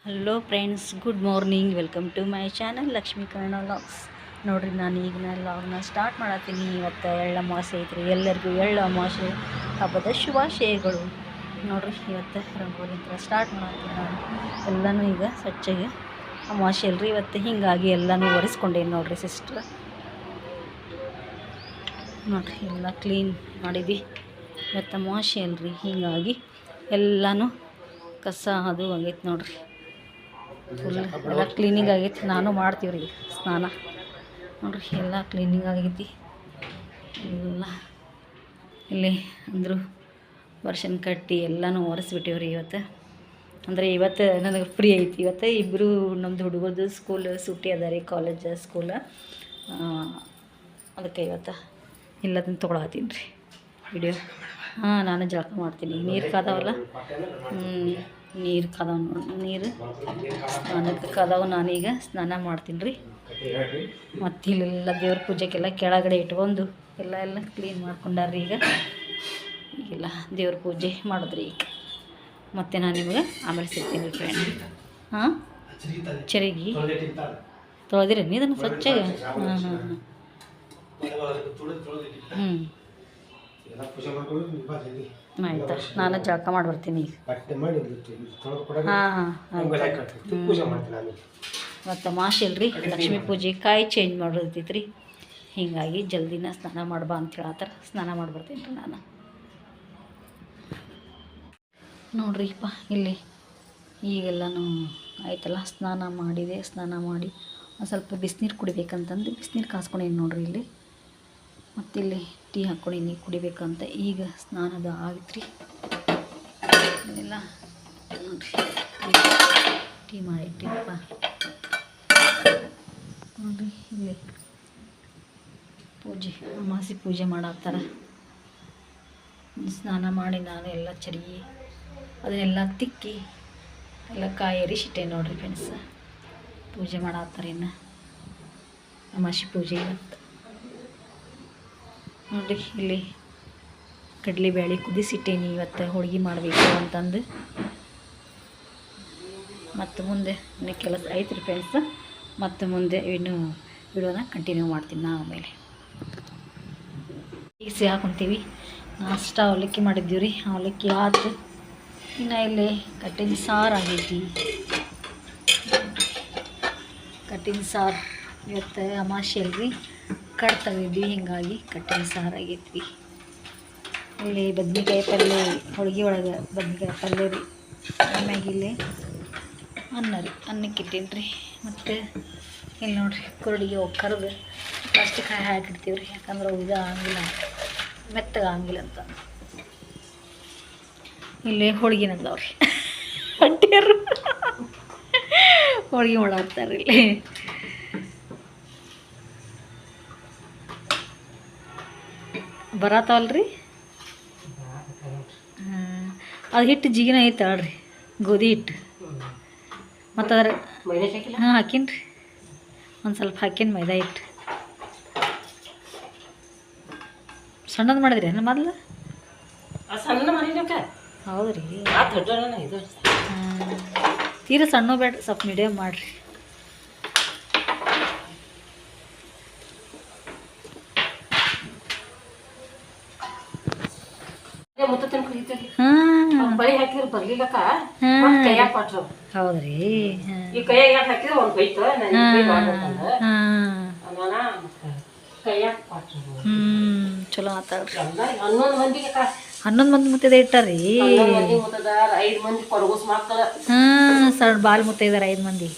Hello friends, good morning. Welcome to my channel Lakshmi Karna vlogs. ನೋಡಿರಿ, ನಾನು ಈಗಿನ ವ್ಲಾಗ್ನ ಸ್ಟಾರ್ಟ್ ಮಾಡತ್ತೀನಿ. ಇವತ್ತು ಎಳ್ಳು ಅಮಾವಾಸ್ಯೆ ಐತ್ರಿ. ಎಲ್ಲರಿಗೂ ಎಳ್ಳು ಅಮಾವಾಸ್ಯೆ ಹಬ್ಬದ ಶುಭಾಶಯಗಳು. ನೋಡಿರಿ, ಇವತ್ತು ರಂಗೋಲಿ ಅಂತ ಸ್ಟಾರ್ಟ್ ಮಾಡತ್ತೀನಿ ನಾನು. ಎಲ್ಲನೂ ಈಗ ಸ್ವಚ್ಛಗೆ ಅಮಾವಾಸ್ಯೆ ಅಲ್ರಿ ಇವತ್ತು, ಹೀಗಾಗಿ ಎಲ್ಲನೂ ಒರೆಸ್ಕೊಂಡೇನು ನೋಡಿರಿ ಸಿಸ್ಟರ್. ನೋಡಿರಿ, ಎಲ್ಲ ಕ್ಲೀನ್ ಮಾಡಿದ್ವಿ. ಇವತ್ತು ಅಮಾವಾಸ್ಯೆ ಅಲ್ರಿ, ಹೀಗಾಗಿ ಎಲ್ಲನೂ ಕಸ ಅದು ಆಗೈತೆ ನೋಡಿರಿ. ಫುಲ್ ಎಲ್ಲ ಕ್ಲೀನಿಂಗ್ ಆಗೈತಿ. ನಾನು ಮಾಡ್ತೀವಿ ರೀ ಸ್ನಾನ. ನೋಡಿರಿ, ಎಲ್ಲ ಕ್ಲೀನಿಂಗ್ ಆಗೈತಿ. ಎಲ್ಲ ಇಲ್ಲಿ ಅಂದರು ವರ್ಷನ್ ಕಟ್ಟಿ ಎಲ್ಲನೂ ಒರೆಸ್ಬಿಟ್ಟಿವ್ರಿ ಇವತ್ತು. ಅಂದರೆ ಇವತ್ತು ನನಗೆ ಫ್ರೀ ಐತಿ. ಇವತ್ತು ಇಬ್ಬರು ನಮ್ಮದು ಹುಡುಗರದು ಸ್ಕೂಲ್ ಸೂಟಿ ಅದ ರೀ, ಕಾಲೇಜ್ ಸ್ಕೂಲ. ಅದಕ್ಕೆ ಇವತ್ತು ಎಲ್ಲದನ್ನು ತೊಗೊಳತ್ತೀನಿ ರೀ ವಿಡಿಯೋ. ನಾನು ಜಳಕ ಮಾಡ್ತೀನಿ. ನೀರು ಕಾದವಲ್ಲ, ನೀರು ಕಾದವ, ನೀರು ಸ್ನಾನಕ್ಕೆ ಕಾದವ. ನಾನೀಗ ಸ್ನಾನ ಮಾಡ್ತೀನಿ ರೀ. ಮತ್ತು ಇಲ್ಲೆಲ್ಲ ದೇವ್ರ ಪೂಜೆಗೆಲ್ಲ ಕೆಳಗಡೆ ಇಟ್ಕೊಂಡು ಎಲ್ಲ ಕ್ಲೀನ್ ಮಾಡ್ಕೊಂಡಾರ್ರಿ. ಈಗೆಲ್ಲ ದೇವ್ರ ಪೂಜೆ ಮಾಡಿದ್ರಿ. ಈಗ ಮತ್ತು ನಾನು ನಿಮ್ಗೆ ಆಮೇಲೆ ಸಿಗ್ತೀನಿ ರೀ ಫ್ರೆಂಡ್. ಚರಿಗೆ ತೊಳೆದಿರಿ ಇದನ್ನು ಸ್ವಚ್ಛಗೆ? ಆಯ್ತಾ, ನಾನು ಜಳಕ ಮಾಡಿ ಬರ್ತೀನಿ ಈಗ. ಮತ್ತು ಅಮಾವಾಸ್ಯೆ ಅಲ್ರಿ, ಲಕ್ಷ್ಮೀ ಪೂಜೆ ಕಾಯಿ ಚೇಂಜ್ ಮಾಡಿರ್ತೈತಿ ರೀ. ಹೀಗಾಗಿ ಜಲ್ದಿನ ಸ್ನಾನ ಮಾಡ್ಬಾ ಅಂತ ಹೇಳತ್ತಾರ. ಸ್ನಾನ ಮಾಡಿ ಬರ್ತೀನಿ ರೀ ನಾನು. ನೋಡ್ರಿಪ್ಪ, ಇಲ್ಲಿ ಈಗೆಲ್ಲನೂ ಆಯ್ತಲ್ಲ, ಸ್ನಾನ ಮಾಡಿದೆ. ಸ್ನಾನ ಮಾಡಿ ಒಂದು ಸ್ವಲ್ಪ ಬಿಸಿನೀರು ಕುಡಿಬೇಕಂತಂದು ಬಿಸಿನೀರು ಕಾಸ್ಕೊಂಡೇನು ನೋಡ್ರಿ ಇಲ್ಲಿ. ಮತ್ತಿಲ್ಲಿ ಟೀ ಹಾಕ್ಕೊಂಡೀನಿ ಕುಡಿಬೇಕಂತ. ಈಗ ಸ್ನಾನದ ಆಗಿತ್ರಿ. ಎಲ್ಲ ನೋಡಿರಿ, ಟೀ ಮಾಡಿಟ್ಟಿಪ್ಪ. ನೋಡಿರಿ, ಇಲ್ಲಿ ಪೂಜೆ ಅಮಾವಾಸ್ಯೆ ಪೂಜೆ ಮಾಡತ್ತಾರ. ಸ್ನಾನ ಮಾಡಿ ನಾನು ಎಲ್ಲ ಚರಿಗೆ ಅದನ್ನೆಲ್ಲ ತಿಕ್ಕಿ ಎಲ್ಲ ಕಾಯಿ ಎರಿಸಿಟ್ಟೆ ನೋಡಿರಿ ಫ್ರೆಂಡ್ಸ್. ಪೂಜೆ ಮಾಡತ್ತಾರ. ಇನ್ನು ಅಮಾವಾಸ್ಯೆ ಪೂಜೆ ಇವತ್ತು. ನೋಡಿರಿ, ಇಲ್ಲಿ ಕಡಲೆ ಬೇಳೆ ಕುದಿಸಿಟ್ಟೇನಿ. ಇವತ್ತು ಹೋಳಿಗೆ ಮಾಡಬೇಕು ಅಂತಂದು. ಮತ್ತು ಮುಂದೆ ಇನ್ನೂ ಕೆಲಸ ಐತ್ರಿ ಫ್ರೆಂಡ್ಸ್. ಮತ್ತು ಮುಂದೆ ಇನ್ನೂ ವಿಡಿಯೋನ ಕಂಟಿನ್ಯೂ ಮಾಡ್ತೀನಿ ನಾ ಆಮೇಲೆ. ಈಗ ಹಾಕೊಂತೀವಿ. ನಾಷ್ಟ ಅವಲಕ್ಕಿ ಮಾಡಿದ್ದೀವಿ ರೀ. ಅವಲಕ್ಕಿ ಆತು. ಇನ್ನು ಇಲ್ಲಿ ಕಟ್ಟಿನ ಸಾರು ಆಗೈತಿ. ಕಟ್ಟಿನ ಸಾರು ಇವತ್ತು ಅಮಾವಾಸ್ಯೆ ಅಲ್ರಿ, ಕಟ್ ತೆಗೆದ್ವಿ. ಹೀಗಾಗಿ ಕಟ್ಟಿನ ಸಾರು ಆಗೈತಿ. ಇಲ್ಲಿ ಬದ್ನಿಕಾಯಿ ಪಲ್ಯ, ಹೋಳಿಗೆ ಒಳಗೆ ಬದ್ನಿಕಾಯಿ ಪಲ್ಯ ರೀ. ಆಮ್ಯಾಗ ಇಲ್ಲಿ ಅನ್ನ ರೀ, ಅನ್ನಕ್ಕೆ ಇಟ್ಟೀನಿ ರೀ. ಮತ್ತು ಇಲ್ಲಿ ನೋಡಿರಿ, ಕುರುಡಿಗೆ ಹೋಗಿ ಕರೆದು ಪ್ಲಾಸ್ಟಿಕ್ ಹಾಕಿಡ್ತೀವಿ ರೀ. ಯಾಕಂದ್ರೆ ಇದು ಆಗಂಗಿಲ್ಲ, ಮೆತ್ತಗೆ ಆಗಂಗಿಲ್ಲ ಅಂತ. ಇಲ್ಲಿ ಹೋಳಿಗೆ ನಂದವ್ರಿ ಅಂಟಿಯರು ಹೋಳಿಗೆ ಮಾಡಾಕ್ತಾರೆ ಇಲ್ಲಿ. ಬರತ್ತವಲ್ರಿ. ಅದು ಹಿಟ್ಟು ಜಿಗಿನ ಐತೆ ಅಲ್ರಿ, ಗೋಧಿ ಹಿಟ್ಟು. ಮತ್ತು ಅದ್ರ ಹಾಕೀನಿ ರೀ, ಒಂದು ಸ್ವಲ್ಪ ಹಾಕೀನಿ ಮೈದಾ ಹಿಟ್ಟು. ಸಣ್ಣದು ಮಾಡಿದ್ರಿ ಏನು ಮೊದಲು? ಹೌದು ರೀ. ತೀರ ಸಣ್ಣ ಬೇಡ, ಸ್ವಲ್ಪ ಮೀಡಿಯಮ್ ಮಾಡಿರಿ. ಹೌದ್ರಿ. ಚಲೋ ಮಾತಾಡ್ರಿ. 11 ಮಂದಿ ಮುತ್ತೈದ ಇಟ್ಟಾರಿ. ಸಣ್ಣ ಬಾಲ್ ಮುತ್ತೈದಾರ 5 ಮಂದಿ.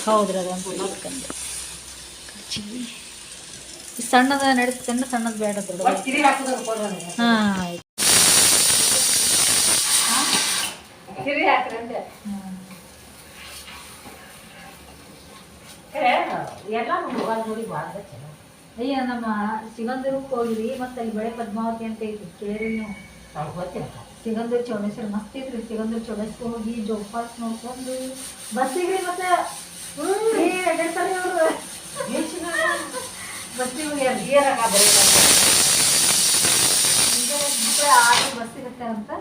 ಹೌದ್ರಿ. ಅದೊಂದು ಖರ್ಚಿಗೆ ಸಣ್ಣದ ನಡೀತೇನೆ, ಸಣ್ಣದು ಬೇಡ ದೊಡ್ಡ. ಆಯ್ತು. ಅಯ್ಯ, ನಮ್ಮ ಸಿಗಂದೂರಕ್ಕೆ ಹೋಗಿರಿ. ಮತ್ತು ಅಲ್ಲಿ ಬೆಳೆ ಪದ್ಮಾವತಿ ಅಂತ ಐತಿ, ಕೇಳಿ ನೀವು? ಸಿಗಂದೂರು ಚೌಡೇಶ್ವರ ಮಸ್ತ್ ಐತ್ರಿ. ಸಿಗಂದೂರು ಚೌಡೇಶ್ವರ ಹೋಗಿ ಜೋಗ ಫಾಲ್ಸ್ ನೋಡ್ಕೊಂಡು ಬಸ್ಸಿಗೆ ಮತ್ತೆ ಬಸ್ಸಿಗೆ ಬಸ್ ಇರುತ್ತಾರಂತ.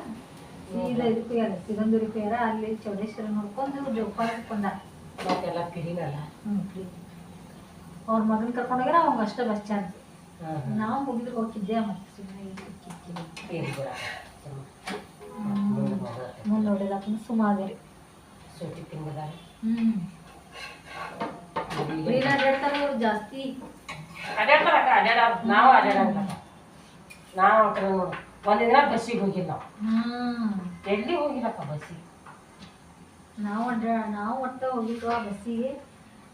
ಸೀದಾ ಇದಕ್ಕೂ ಯಾರ ಸಿಗಂದೂರಿಗೂ ಯಾರ ಅಲ್ಲಿ ಚೌಡೇಶ್ವರ ನೋಡ್ಕೊಂಡು ಜೋಪಾರಕ್ಕೆ ಬಂದ ಮತ್ತೆಲ್ಲ ಪಿರಿನಲ್ಲ. ಫ್ರೀ ಅವ್ರ ಮಗನ ಕರ್ಕೊಂಡೋಗ್ಯಾರ ಅವಂಗ ಅಷ್ಟೇ ಬಸ್ ಚಾರ್ಜ್. ನಾವು ಮುಗಿದ್ರೆ ಹೋಗಿದ್ದೆ ಮತ್ತೆ ಸುಮ್ಮನೆ ಮುಂದೆ ನೋಡಿದ ಸುಮಾರು ಸೂಟಿ ತಿಂಗಳ ಅಡ್ಯಾಡ್ತಾರೆ ಅವ್ರು ಜಾಸ್ತಿ ಅಡ್ಯಾಡ್ತಾರಕ್ಕ ಅಡ್ಯಾಡ ನಾವು ಅಡ್ಯಾಡಲ್ಲ ನಾವು ನೋಡು ಒಂದು ದಿನ ಬಸ್ಸಿಗೆ ಹೋಗಿಲ್ಲ ಎಲ್ಲಿ ಹೋಗಿಲ್ಲಕ್ಕ ಬಸ್ಸಿಗೆ ನಾವು ಒಟ್ಟ ಹೋಗಿದ್ವ ಬಸ್ಸಿಗೆ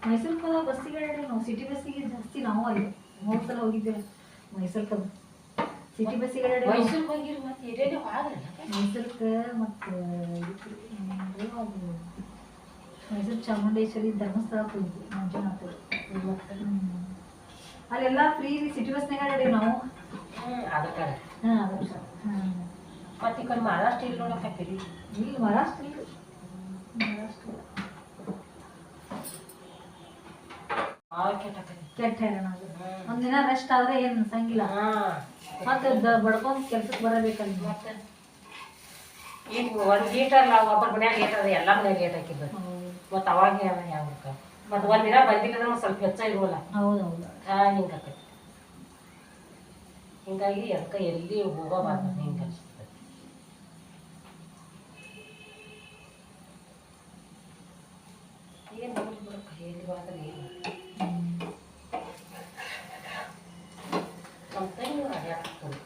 ಮೈಸೂರು ಬಸ್ಸಿಗೆ ನಾವು ಸಿಟಿ ಬಸ್ಸಿಗೆ ಜಾಸ್ತಿ ನಾವು ಅಲ್ಲಿ 3 ಸಲ ಹೋಗಿದ್ದೇವೆ ಮೈಸೂರ್ಗೆ ಸಿಟಿ ಬಸ್ಸಿಗೆ ಮೈಸೂರಿಗೆ ಹೋಗಿರಿ ಮತ್ತೆ ಎಲ್ಲೆಲ್ಲಿ ಹೋದ್ರಲ್ಲ ಮೈಸೂರ್ಗೆ ಮತ್ತು ಮೈಸೂರು ಚಾಮುಂಡೇಶ್ವರಿ ಧರ್ಮಸ್ಥಳಕ್ಕೆ ಹೋಗಿದ್ವಿ ಮಂಜುನಾಥ ಅಲ್ಲೆಲ್ಲ ಫ್ರೀ ಸಿಟಿ ಬಸ್ನಾಗ ಅಡ್ಯಾಡೀವಿ ನಾವು ಅದಕ್ಕೆ ಅದಕ್ಕೆ ಮತ್ತೆ ಈ ಕಡೆ ಮಹಾರಾಷ್ಟ್ರ ಇಲ್ಲಿ ನೋಡಕತ್ತೀರಿ ಇಲ್ಲಿ ಮಹಾರಾಷ್ಟ್ರ ಇಲ್ಲ ಮಹಾರಾಷ್ಟ್ರ ಕೆಟ್ಟ ಹೇಳೋಣ ಒಂದಿನ ರೆಸ್ಟ್ ಆದ್ರೆ ಏನು ಅನ್ಸಂಗಿಲ್ಲ ಮತ್ತೆ ಬಡ್ಕೊಂಡು ಕೆಲ್ಸಕ್ಕೆ ಬರಬೇಕಲ್ಲ ಮತ್ತೆ ಈಗ 1 ಲೀಟರ್ ನಾವು ಒಬ್ಬರ ಮನ್ಯಾಗ ಲೀಟರ್ ಎಲ್ಲ ಮನ್ಯಾಗ ಲೇಟ್ ಹಾಕಿದ್ದು ಮತ್ತು ಅವಾಗ ಯಾವಾಗ ಮತ್ತು ಒಂದಿನ ಬಂದಿಲ್ಲ ಅಂದ್ರೆ ಸ್ವಲ್ಪ ಹೆಚ್ಚ ಇರುವಲ್ಲ ಹೌದೌದು ಹಿಂಗಾಕೈತಿ ಹಿಂಗಾಗಿ ಅದಕ್ಕೆ ಎಲ್ಲಿ ಹೋಗಬಾರ್ದು ಹಿಂಗೆ ಅನಿಸ್ತದೆ ಏನು ನೋಡಿ ಬಿಡಕ್ಕ ಎಲ್ಲಿ ಹೋದ್ರೆ ಏನು ನಮ್ಮ ತಂಗಿ ಅಡ್ಯಾಡ್ತಾರೆ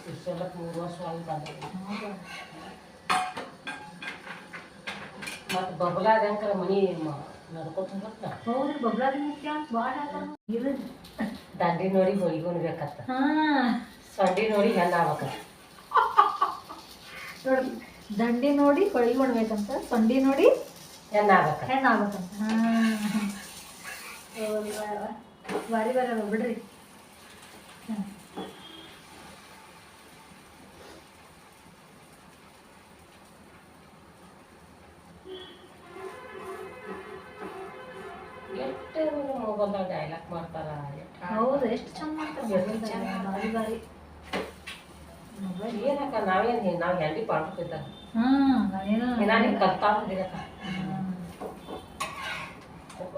ಶಿಷ್ಯಕ್ಕೆ 3 ವರ್ಷ ಆಗಿ ಬಂದಿದೆ ಮತ್ತು ಬಬಲಾದಂಕರ ಮನೆ ನಡ್ಕೊತ ಬರ್ತಾ ಹೌದು ಬಬ್ಲಾದಿ ಮುಖ್ಯ ಭಾಳ ದಂಡಿ ನೋಡಿ ಹೊಯ್ಕೊಳ್ಬೇಕತ್ತ ಸೊಂಡಿ ನೋಡಿ ಹೆಣ್ಣು ಆಗ್ಬೇಕತ್ತ ನೋಡಿ ದಂಡಿ ನೋಡಿ ಹೊಯ್ಕೊಳ್ಬೇಕಂತ ಸೊಂಡಿ ನೋಡಿ ಹೆಣ್ಣು ಆಗ್ಬೇಕಂತ ಬಾರಿ ಬರಲ್ಲ ಬಿಡ್ರಿ ಎಷ್ಟು ಮೊಬೈಲ್ದಾಗ ಡೈಲಾಗ್ ಮಾಡ್ತಾರ ಹೌದು ಎಷ್ಟು ಚಂದ ಮಾಡ್ತಾರೆ ಬಾರಿ ಬಾರಿ ಏನಕ್ಕ ನಾವೇನು ನಾವು ಹೆಂಡಿ ಪಾಡ್ಕೊತಿದ್ದಾಗ ನಾನೇನು ನಾನು ಕಲ್ತಾ ಬಂದಿರಕ್ಕ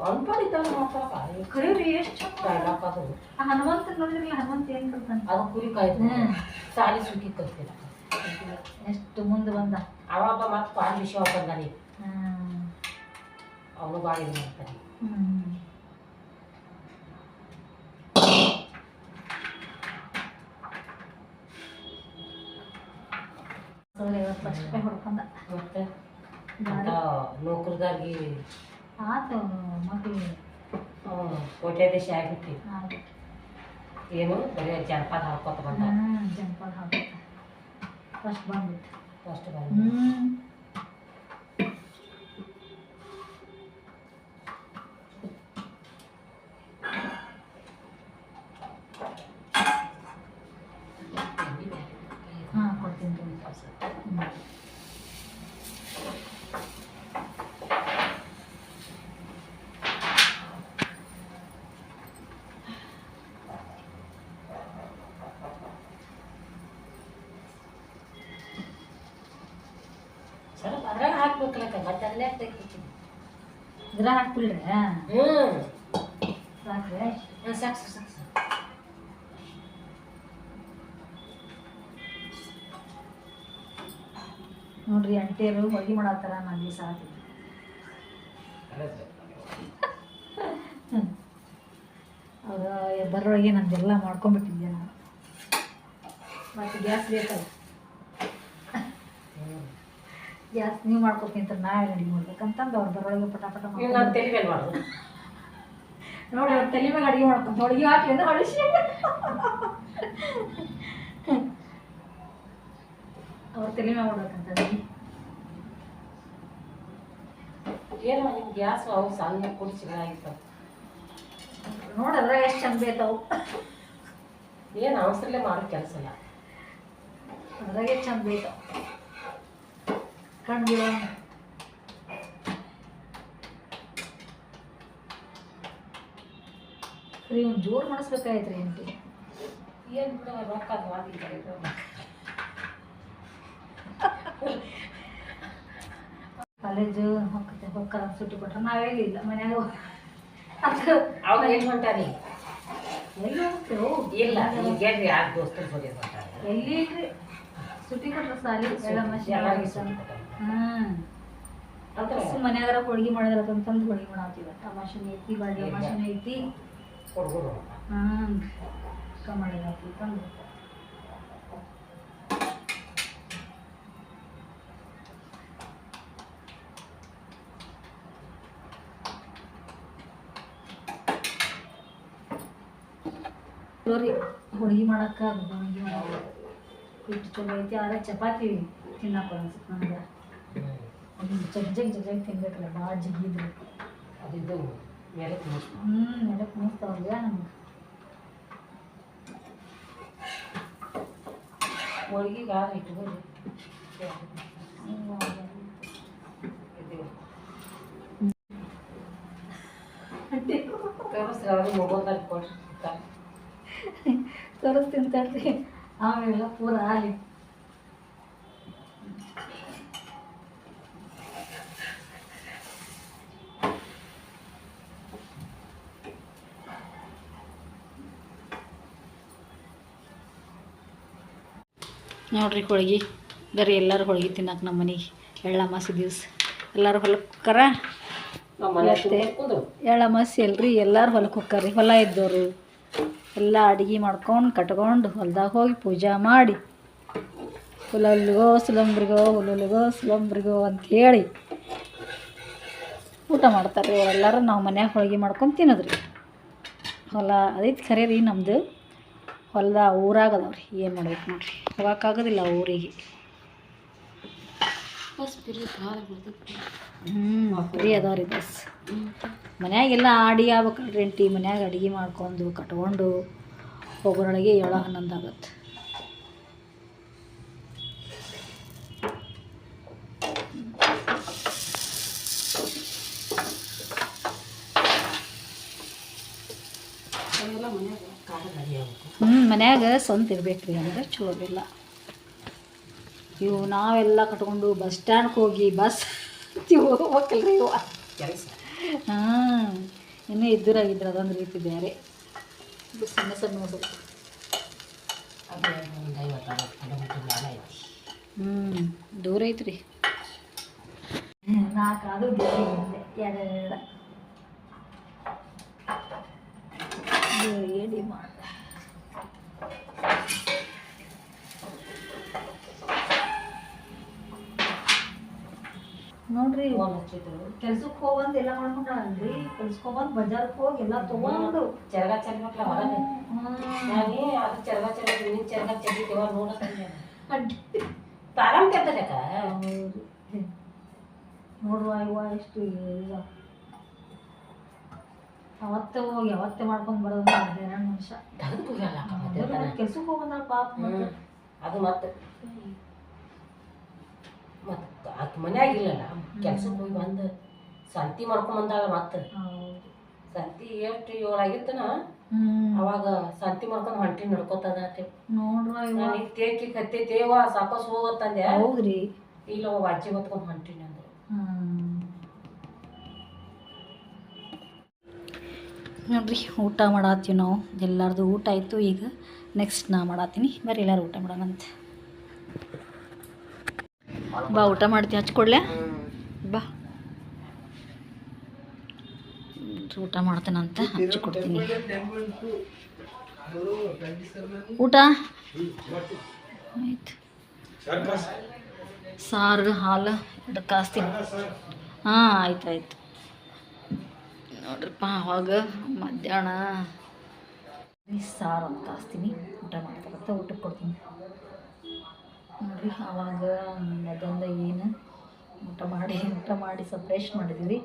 ಅನ್ಪಡಿದ್ದಾಗ ಮಾಡ್ತಾರಕ್ಕ ಕರೀರಿ ಎಷ್ಟು ಚಂದ ಡೈಲಾಗ್ ಅದು ಹನುಮಂತ ನೋಡಿದ್ರಲ್ಲ ಹನುಮಂತ ಏನು ಕಲ್ತಾನೆ ಅದು ಕುರಿ ಕಾಯ್ತು ಸಾಲಿ ಸುಖಿ ಕಲ್ತಿಲ್ಲ ಎಷ್ಟು ಮುಂದೆ ಬಂದ ಅವಾಗ ಮತ್ತೆ ಪಾಲ್ ವಿಷಯ ಬಂದಾನೆ ಅವನು ಭಾಳ ಇದು ಮಾಡ್ತಾನೆ ಹೊಡ್ಕೊಂಡ ಮತ್ತೆ ನೌಕರದಾಗಿ ಆತು ಮಕ್ಕಳಿಗೆ ಕೋಟ್ಯಾಧೀಶ ಆಗಿಬಿಟ್ಟು ಏನು ಬರೀ ಜನಪದ ಹಾಕೋತ ಬಂದ ಜನಪದ ಹಾಕೋತ ಫಸ್ಟ್ ಬಂದ್ಬಿಟ್ಟು ಫಸ್ಟ್ ಬಂದ ಕೊಡ್ತೀನಿ ಸ್ವಲ್ಪ ಅದ್ರಾಗ ಹಾಕ್ಬೇಕಲ್ಲ ಮತ್ತೆ ಅಲ್ಲೇ ತೆಗಿತೀನಿ ಇದ್ರ ಹಾಕ್ಬಿಡ್ರೆ ಸಾಕ್ರೆ ಸಾಕು ಸಾಕು ನೋಡ್ರಿ ಅಂಟಿಯರು ಹೊಗೆ ಮಾಡತ್ತಾರ ನನಗೆ ಸಾಕು ಅವ್ರ ಬರೋಳಗೆ ನಂದೆಲ್ಲ ಮಾಡ್ಕೊಂಡ್ಬಿಟ್ಟಿದ್ದೆ ನಾನು ಮತ್ತೆ ಗ್ಯಾಸ್ ಬೇಕಲ್ಲ ಗ್ಯಾಸ್ ನೀವು ಮಾಡ್ಕೊತೀನಿ ನಾವೇ ರೆಡಿ ಮಾಡ್ಬೇಕಂತಂದು ಅವ್ರು ಬರೋಳಗೆ ಪಟ ಪಟ ನೋಡಿ ಅವ್ರ ತಲೆ ಮ್ಯಾಗ ಅಡುಗೆ ಮಾಡ್ಕೊಂತ ಅಡುಗೆ ಹಾಕ್ಲಿ ಅಂದ್ರೆ ಅಳಿಸಿ ಅವ್ರ ತಲೆ ಮ್ಯಾಗ ಮಾಡ್ಬೇಕಂತ ಅಡುಗೆ ಏನೋ ನಿಮ್ಮ ಗ್ಯಾಸ್ ಅವು ಸಣ್ಣ ಕುಡಿಸಿಗಳಾಗಿತ್ತು ನೋಡಿ ಅದ್ರಾಗ ಎಷ್ಟು ಚಂದ ಬೇತಾವು ಏನು ಅವಸರಲ್ಲೇ ಮಾಡೋ ಕೆಲಸ ಇಲ್ಲ ಅದ್ರಾಗೆ ಚಂದ ಬೇತಾವ ಕಣ್ಣು ಬಿಡೋ ಫ್ರೀ ಒಂದು ಜೋರು ಮಾಡಿಸ್ಬೇಕಾಯ್ತು ರೀ ಅಂಟಿ ಏನು ಬಿಡು ರೊಕ್ಕ ಅದು ಆಗಿದ್ದಾರೆ ಕಾಲೇಜು ಹೋಗ್ತದೆ ಹೋಗ್ತಾರ ಸುಟ್ಟಿ ಕೊಟ್ರೆ ನಾವೇಲಿಲ್ಲ ಮನ್ಯಾಗ ಅವ್ರು ಏನು ಹೊಂಟಾರಿ ಎಲ್ಲಿ ಹೋಗ್ತೇವೆ ಇಲ್ಲ ಈಗ ಹೇಳ್ರಿ ಯಾರು ದೋಸ್ತರು ಜೊತೆ ಹೊಂಟಾರೆ ಎಲ್ಲಿ ಇಲ್ರಿ ಸುಟ್ಟಿ ಕೊಟ್ರೆ ಸಾಲಿ ಎಳ್ಳಮಾಸಿ ಮನ್ಯಾಗಾರ ಹೋಳ್ಗೆ ಮಾಡಿದ್ರ ಅಂತಂದು ಹೋಳ್ಗೆ ಮಾಡಾತೀವ ತಮಾಷೆನೇ ಐತಿ ಬಾಳ್ಗೆ ತಮಾಷೆನೇ ಐತಿ ಹುಡುಗರು ಮಾಡಿರತಿ ತಂದು ಹೋಳ್ಗೆ ಮಾಡಕ್ಕೆ ಹೋಳ್ಗೆ ಮಾಡೋದು ಹಿಟ್ಟು ಚಲೋ ಐತಿ ಆದ್ರೆ ಚಪಾತಿ ತಿನ್ನಕ್ಕೆ ಅನ್ಸುತ್ತೆ ನನಗೆ ಜಗ್ ತಿನ್ಬೇಕಲ್ಲ ಭಾಳ ಜಗ್ಗಿದ್ರು ಅದಿದ್ದು ಮೇಲೆ ನೆಲಕ್ಕೆ ಮುಗಿಸ್ತಾವಲ್ಲ ನಮ್ಗೆ ಹೋಳಿಗೆಗೆ ಆರು ಇಟ್ಕೊಳ್ಳಿ ತೋರಿಸ್ರಿ ಅವ್ರಿಗೆ ಮೊಬೈಲ್ದಾಗ ಕೊಡ್ರಿ ತೋರಿಸ್ತೀನಿ ತಡ್ರಿ ಆಮೇಲೆ ಪೂರ ಆಲಿ ನೋಡ್ರಿ ಹೋಳ್ಗೆ ಬರೀ ಎಲ್ಲರೂ ಹೋಳ್ಗೆ ತಿನ್ನಕ್ಕೆ ನಮ್ಮ ಮನೆಗೆ ಎಳ್ಳಮಾಸಿ ದಿವ್ಸ ಎಲ್ಲರೂ ಹೊಲಕ್ಕೆ ಹೋಕ್ಕಾರ ಮತ್ತೆ ಎಳ್ಳಮಾಸಿ ಅಲ್ರಿ ಎಲ್ಲರೂ ಹೊಲಕ್ಕೆ ಹೋಕ್ಕಾರಿ ಹೊಲ ಇದ್ದವರು ಎಲ್ಲ ಅಡುಗೆ ಮಾಡ್ಕೊಂಡು ಕಟ್ಕೊಂಡು ಹೊಲ್ದಾಗ ಹೋಗಿ ಪೂಜೆ ಮಾಡಿ ಹುಲಲ್ಗೋ ಸುಲಂಬ್ರಿಗೋ ಅಂಥೇಳಿ ಊಟ ಮಾಡ್ತಾರೆ ರೀ ಅವರೆಲ್ಲರೂ ನಾವು ಮನ್ಯಾಗ ಹೋಳ್ಗೆ ಮಾಡ್ಕೊಂಡು ತಿನ್ನೋದ್ರಿ ಹೊಲ ಅದೈತೆ ಖರೆ ರೀ ನಮ್ಮದು ಹೊಲ್ದ ಊರಾಗದವ್ರಿ ಏನು ಮಾಡ್ಬೇಕು ನೋಡ್ರಿ ಹೋಗೋಕ್ಕಾಗೋದಿಲ್ಲ ಊರಿಗೆ ಫ್ರೀ ಅದಾವ್ರಿ ಬಸ್ ಮನ್ಯಾಗೆಲ್ಲ ಅಡಿಗೆ ಆಗ್ಬೇಕಲ್ರಿ ಎಂಟಿ ಮನ್ಯಾಗ ಅಡುಗೆ ಮಾಡ್ಕೊಂಡು ಕಟ್ಕೊಂಡು ಹೋಗೋರೊಳಗೆ 7-11 ಆಗತ್ತೆ ಮನ್ಯಾಗ ಸ್ವಂತ ಇರ್ಬೇಕು ರೀ ಅಂದ್ರೆ ಚಲೋ ಇಲ್ಲ ಇವು ನಾವೆಲ್ಲ ಕಟ್ಕೊಂಡು ಬಸ್ ಸ್ಟ್ಯಾಂಡ್ಗೆ ಹೋಗಿ ಬಸ್ ಹೋಗ್ಬೇಕಲ್ರಿ ಇವ ಇನ್ನೂ ಇದ್ದರಾಗಿದ್ರೆ ಅದೊಂದು ರೀತಿ ಬೇರೆ ಇದು ಸಣ್ಣ ನೋಡ್ರಿ ದೂರ ಐತ್ರಿ 4 ಅದು ಎರಡು ಎಡಿ ಮಾಡಿ ನೋಡ್ರಿ ಕೆಲ್ಸಕ್ಕೆ ಹೋಗಂದು ಎಲ್ಲ ಮಾಡ್ಕೊಂಡ್ರಿ ಕೆಲ್ಸಕ್ಕೆ ಹೋಗಂದು ಬಜಾರ್ಗೆ ಹೋಗಿ ಎಲ್ಲ ತೊಗೊಂಡು ಚರಗ ಚೆಲ್ಬೇಕಲ್ಲ ಹೊರಗೆ ನಾನೇ ಅದು ಚರಗ ಚೆಲ್ಲಿ ಚರಗ ಚೆಲ್ಲಿದ್ದೇವ ನೋಡಕ್ಕೆ ತಾರಾಮ್ ಕೆತ್ತಕ ನೋಡುವ ಇವ ಎಷ್ಟು ಅವತ್ತೇ ಹೋಗಿ ಅವತ್ತೇ ಮಾಡ್ಕೊಂಡು ಬರೋದು 2 ನಿಮಿಷ ಕೆಲ್ಸಕ್ಕೆ ಹೋಗಂದ್ರ ಪಾಪ ಅದು ಮತ್ತೆ ಅದು ಮನ್ಯಾಗ ಇಲ್ಲಲ್ಲ ಕೆಲ್ಸಕ್ಕೆ ಹೋಗಿ ಬಂದು ಸಂತಿ ಮಾಡ್ಕೊಂಡ್ ಬಂದಾಳ ಮತ್ತೆ ಸಂತಿ ಎಷ್ಟು 7 ಆಗಿತ್ತನ ಅವಾಗ ಸಂತಿ ಮಾಡ್ಕೊಂಡು ಹೊಂಟಿ ನಡ್ಕೋತದ ನೋಡ್ರಿ ತೇಕಿ ಕತ್ತೇವ ಸಾಕೋಸ್ ಹೋಗತ್ತಂದೆ ಹೌದ್ರಿ ಇಲ್ಲ ಅಜ್ಜಿ ಹೊತ್ಕೊಂಡು ಹೊಂಟಿನಿ ಅಂದ್ರು ನೋಡ್ರಿ ಊಟ ಮಾಡತ್ತೀವಿ ನಾವು ಎಲ್ಲರದು ಊಟ ಆಯಿತು ಈಗ ನೆಕ್ಸ್ಟ್ ನಾ ಮಾಡತ್ತೀನಿ ಬರ್ರಿ ಎಲ್ಲರೂ ಊಟ ಮಾಡೋಣಂತೆ ಬಾ ಊಟ ಮಾಡ್ತೀನಿ ಹಚ್ಕೊಡ್ಲೆ ಬಾ ಊಟ ಮಾಡ್ತೇನಂತ ಹಚ್ಕೊಡ್ತೀನಿ ಊಟ ಆಯ್ತು ಸಾರು ಹಾಲು ಅದಕ್ಕೆ ಕಾಸ್ತೀನಿ ಹಾಂ ಆಯ್ತಾಯ್ತು ನೋಡ್ರಿಪ್ಪ ಅವಾಗ ಮಧ್ಯಾಹ್ನ ಸಾರು ಅಂತ ಕಾಸ್ತೀನಿ ಊಟ ಮಾಡ್ತಾರಂತ ಊಟಕ್ಕೆ ಕೊಡ್ತೀನಿ ನೋಡ್ರಿ ಆವಾಗ ಮಧ್ಯಾಹ್ನದ ಏನು ಊಟ ಮಾಡಿ ಸ್ವಲ್ಪ ರೆಸ್ಟ್ ಮಾಡಿದ್ವಿ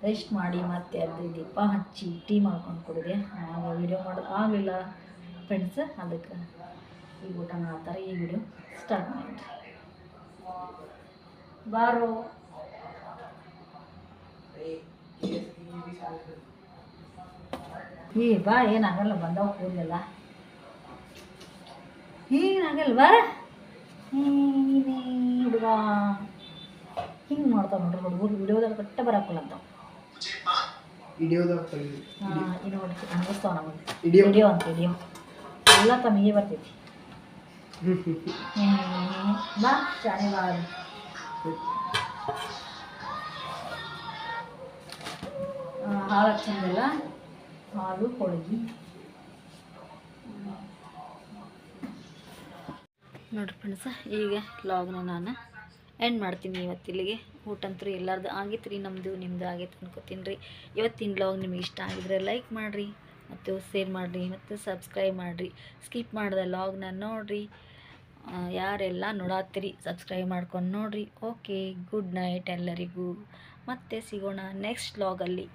ರೆಸ್ಟ್ ಮಾಡಿ ಮತ್ತೆ ಅದು ದೀಪ ಹಚ್ಚಿ ಟೀ ಮಾಡ್ಕೊಂಡು ಕುಡಿದೆ ಆವಾಗ ವೀಡಿಯೋ ಮಾಡೋದು ಆಗಲಿಲ್ಲ ಫ್ರೆಂಡ್ಸ್ ಅದಕ್ಕೆ ಈಗ ಊಟ ಮಾಡ್ತಾರೆ ಈ ವಿಡಿಯೋ ಸ್ಟಾರ್ಟ್ ಮಾಡಿ ಬಾರೋ ಬಾ ಏನಾಗಲ್ಲ ಬಂದವ ಕೂದಲೆಲ್ಲ ಏನಾಗಲ್ವಾ ನೀನೇ ಹುಡುಗ ಹಿಂಗೆ ಮಾಡ್ತಾವೆ ನೋಡ್ರಿ ಹುಡುಗರು ವಿಡಿಯೋದಾಗ ಕಟ್ಟ ಬರಾಕಲ್ಲ ಅಂತ ಹಾಂ ಇದು ನೋಡ್ರಿ ಅನ್ನಿಸ್ತಾವ ನಮಗೆ ವಿಡಿಯೋ ಅಂತ ವಿಡಿಯೋ ಎಲ್ಲ ತಮಗೆ ಬರ್ತೈತಿ ಬಾ ಶಾಣೆ ಬಾ ಹಾಲು ಹಚ್ಚಂದಿಲ್ಲ ಹಾಲು ಹೋಳಿಗೆ ನೋಡ್ರಿ ಫ್ರೆಂಡ್ಸ ಈಗ ವ್ಲಾಗ್ನ ನಾನು ಎಂಡ್ ಮಾಡ್ತೀನಿ ಇವತ್ತಿಲ್ಲಿಗೆ ಊಟ ಅಂತೂ ಎಲ್ಲರದು ಆಗೈತೆ ರೀ ನಮ್ಮದು ನಿಮ್ಮದು ಆಗೈತೆ ಅನ್ಕೋತೀನಿ ರೀ ಇವತ್ತಿನ ವ್ಲಾಗ್ ನಿಮಗೆ ಇಷ್ಟ ಆಗಿದ್ರೆ ಲೈಕ್ ಮಾಡಿರಿ ಮತ್ತು ಶೇರ್ ಮಾಡಿರಿ ಮತ್ತು ಸಬ್ಸ್ಕ್ರೈಬ್ ಮಾಡಿರಿ ಸ್ಕಿಪ್ ಮಾಡಿದೆ ವ್ಲಾಗ್ನ ನೋಡಿರಿ ಯಾರೆಲ್ಲ ನೋಡಾತ್ತೀರಿ ಸಬ್ಸ್ಕ್ರೈಬ್ ಮಾಡ್ಕೊಂಡು ನೋಡಿರಿ ಓಕೆ ಗುಡ್ ನೈಟ್ ಎಲ್ಲರಿಗೂ ಮತ್ತೆ ಸಿಗೋಣ ನೆಕ್ಸ್ಟ್ ವ್ಲಾಗಲ್ಲಿ